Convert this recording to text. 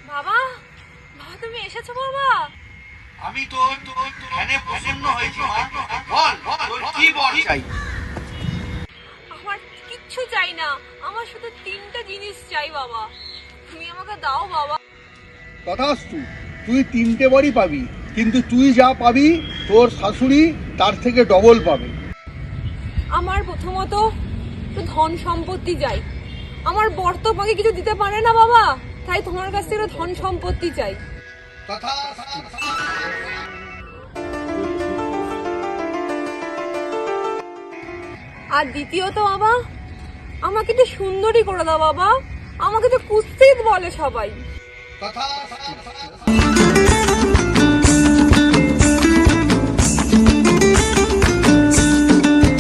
বাবা, বাবা তুমি এসেছো বাবা? আমি তো ধ্যানে প্রসন্ন হয়েছি মা। বল তোর কি বল চাই? আমার কিচ্ছু চাই না, আমার শুধু তিনটা জিনিস চাই বাবা, তুমি আমাকে দাও বাবা। তথাস্তু, তুই তিনটে বারই পাবি, কিন্তু তুই যা পাবি তোর শাশুড়ি তার থেকে ডবল পাবে। আমার প্রথমত তো ধন সম্পত্তি চাই, আমার বর তো আমাকে কিছু দিতে পারে না বাবা, তাই তোমার কাছ থেকে ধন সম্পত্তি চাই। আর দ্বিতীয়ত বাবা, আমাকে একটু সুন্দরী করে দাও বাবা, আমাকে তো কুৎসিত বলে সবাই।